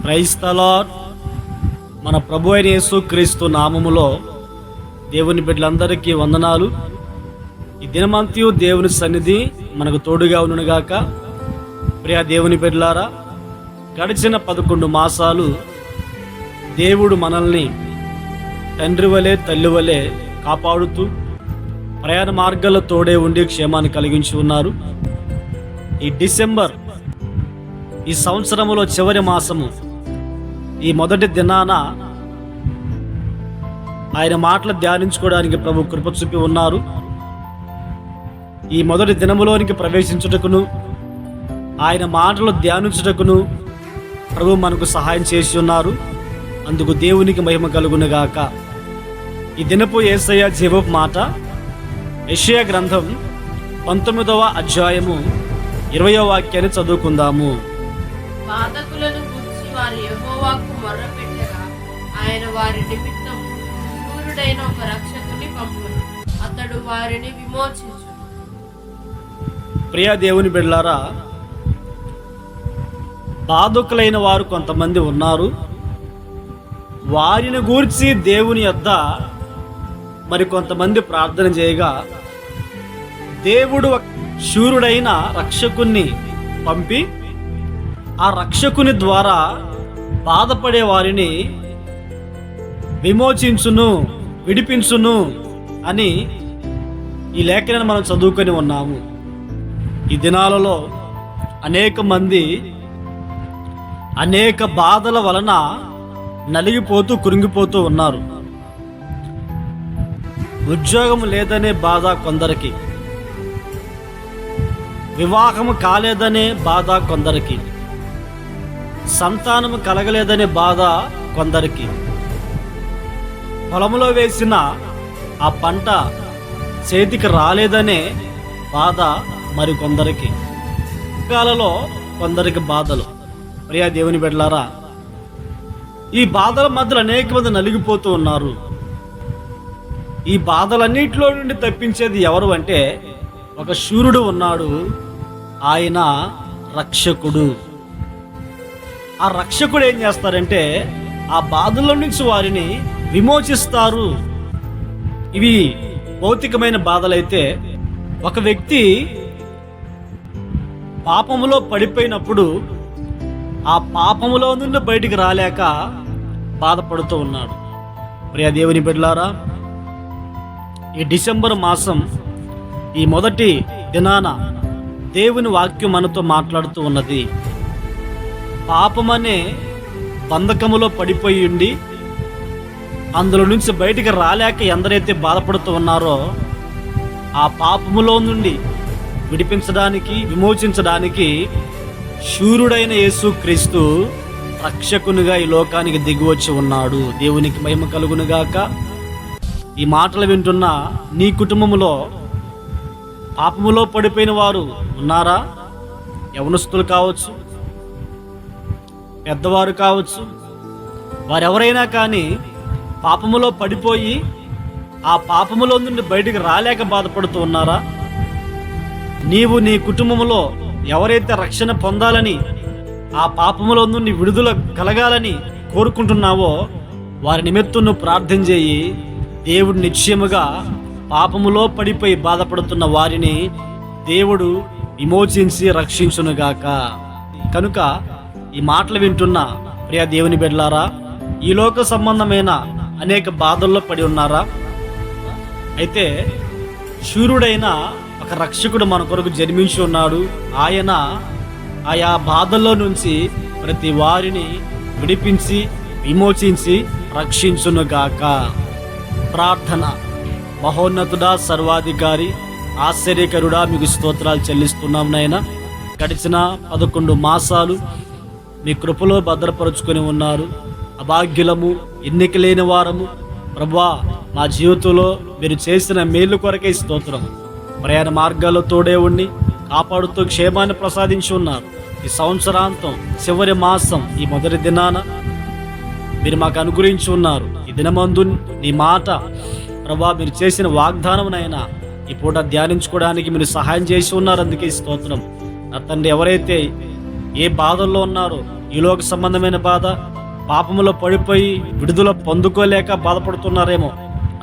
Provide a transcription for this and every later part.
Praise the lord. మన ప్రభు అయిన యేసుక్రీస్తు నామములో దేవుని బిడ్డలందరికీ వందనాలు. ఈ దినమంతయు దేవుని సన్నిధి మనకు తోడుగా ఉండునుగాక. ప్రియ దేవుని బిడ్డలారా, గడిచిన 11 మాసాలు దేవుడు మనల్ని తండ్రి వలె తల్లి వలె కాపాడుతూ ప్రయాణ మార్గాల్లో తోడే ఉండి క్షేమాన్ని కలిగించి ఉన్నారు. ఈ డిసెంబర్, ఈ సంవత్సరంలో చివరి మాసము, ఈ మొదటి దినాన ఆయన మాటలు ధ్యానించుకోవడానికి ప్రభు కృప చూపి ఉన్నారు. ఈ మొదటి దినములోనికి ప్రవేశించుటకును ఆయన మాటలు ధ్యానించుటకును ప్రభు మనకు సహాయం చేసి ఉన్నారు. అందుకు దేవునికి మహిమ కలుగునుగాక. ఈ దినపు యేసయ్య జీవపు మాట యెషయా గ్రంథం 19వ అధ్యాయము 20వ వాక్యాన్ని చదువుకుందాము. బాధకులను గూర్చి వారు యెహోవాకు మొర్రపెట్టగా ఆయన వారి నిమిత్తం శూరుడైన ఒక రక్షకుని పంపును, అతడు వారిని విమోచించును. ప్రియ దేవుని బిడ్డలారా, బాధకులైన వారు కొంతమంది ఉన్నారు. వారిని గూర్చి దేవుని యొద్ద మరి కొంతమంది ప్రార్థన చేయగా దేవుడు శూరుడైన రక్షకుణ్ణి పంపి ఆ రక్షకుని ద్వారా బాధపడే వారిని విమోచించును, విడిపించును అని ఈ లేఖనాన్ని మనం చదువుకొని ఉన్నాము. ఈ దినాలలో అనేక మంది అనేక బాధల వలన నలిగిపోతూ కృంగిపోతూ ఉన్నారు. ఉద్యోగం లేదనే బాధ కొందరికి, వివాహము కాలేదనే బాధ కొందరికి, సంతానము కలగలేదనే బాధ కొందరికి, పొలంలో వేసిన ఆ పంట చేతికి రాలేదనే బాధ మరి కొందరికి, కాలలో కొందరికి బాధలు. ప్రియ దేవుని బిడ్డలారా, ఈ బాధల మధ్యలో అనేక మంది నలిగిపోతూ ఉన్నారు. ఈ బాధలన్నిటిలో నుండి తప్పించేది ఎవరు అంటే ఒక శూరుడు ఉన్నాడు, ఆయన రక్షకుడు. ఆ రక్షకుడు ఏం చేస్తారంటే ఆ బాధల నుంచి వారిని విమోచిస్తారు. ఇవి భౌతికమైన బాధలైతే, ఒక వ్యక్తి పాపములో పడిపోయినప్పుడు ఆ పాపములో నుండి బయటికి రాలేక బాధపడుతూ ఉన్నాడు. ప్రియ దేవుని బిడ్డలారా, ఈ డిసెంబర్ మాసం ఈ మొదటి దినాన దేవుని వాక్యం మనతో మాట్లాడుతూ ఉన్నది. పాపమనే బంధకములో పడిపోయి ఉండి అందులో నుంచి బయటికి రాలేక ఎందరైతే బాధపడుతూ ఉన్నారో ఆ పాపములో నుండి విడిపించడానికి, విమోచించడానికి శూరుడైన యేసుక్రీస్తు రక్షకునిగా ఈ లోకానికి దిగివచ్చి ఉన్నాడు. దేవునికి మహిమ కలుగునుగాక. ఈ మాటలు వింటున్న నీ కుటుంబంలో పాపములో పడిపోయిన వారు ఉన్నారా? యవనస్తులు కావచ్చు, పెద్దవారు కావచ్చు, వారెవరైనా కానీ పాపములో పడిపోయి ఆ పాపములో నుండి బయటికి రాలేక బాధపడుతూ ఉన్నారా? నీవు నీ కుటుంబంలో ఎవరైతే రక్షణ పొందాలని, ఆ పాపములో నుండి విడుదల కలగాలని కోరుకుంటున్నావో వారి నిమిత్తం నువ్వు ప్రార్థన చేయి. దేవుడు నిశ్చయముగా పాపములో పడిపోయి బాధపడుతున్న వారిని దేవుడు విమోచించి రక్షించునుగాక. కనుక ఈ మాటలు వింటున్న ప్రియ దేవుని బిడ్డలారా, ఈ లోక సంబంధమైన అనేక బాధల్లో పడి ఉన్నారా? అయితే శూరుడైన ఒక రక్షకుడు మన కొరకు జన్మించి ఉన్నాడు. ఆయన ఆయా బాధల్లో నుంచి ప్రతి వారిని విడిపించి విమోచించి రక్షించునుగాక. ప్రార్థన. మహోన్నతుడా, సర్వాధికారి, ఆశ్చర్యకరుడా, మీకు స్తోత్రాలు చెల్లిస్తున్నాం నాయన. గడిచిన 11 మాసాలు మీ కృపలో భద్రపరుచుకొని ఉన్నారు. అభాగ్యులము, ఎన్నిక లేని వారము ప్రభువా, మా జీవితంలో మీరు చేసిన మేలు కొరకే స్తోత్రం. ప్రయాణ మార్గాల్లో తోడే ఉండి కాపాడుతూ క్షేమాన్ని ప్రసాదించి ఉన్నారు. ఈ సంవత్సరాంతం చివరి మాసం ఈ మొదటి దినాన మీరు మాకు అనుగ్రహించి ఉన్నారు. ఈ దినమందు నీ మాట ప్రభా, మీరు చేసిన వాగ్దానమునైనా ఈ పూట ధ్యానించుకోవడానికి మీరు సహాయం చేసి ఉన్నారు. అందుకే స్తోత్రం. నా తండ్రి, ఎవరైతే ఏ బాధల్లో ఉన్నారో ఈ లోక సంబంధమైన బాధ, పాపములో పడిపోయి విడుదల పొందుకోలేక బాధపడుతున్నారేమో.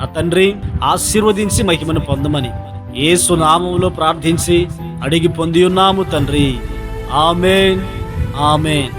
నా తండ్రి ఆశీర్వదించి మహిమను పొందమని యేసు నామములో ప్రార్థించి అడిగి పొంది ఉన్నాము తండ్రి. ఆమేన్, ఆమేన్.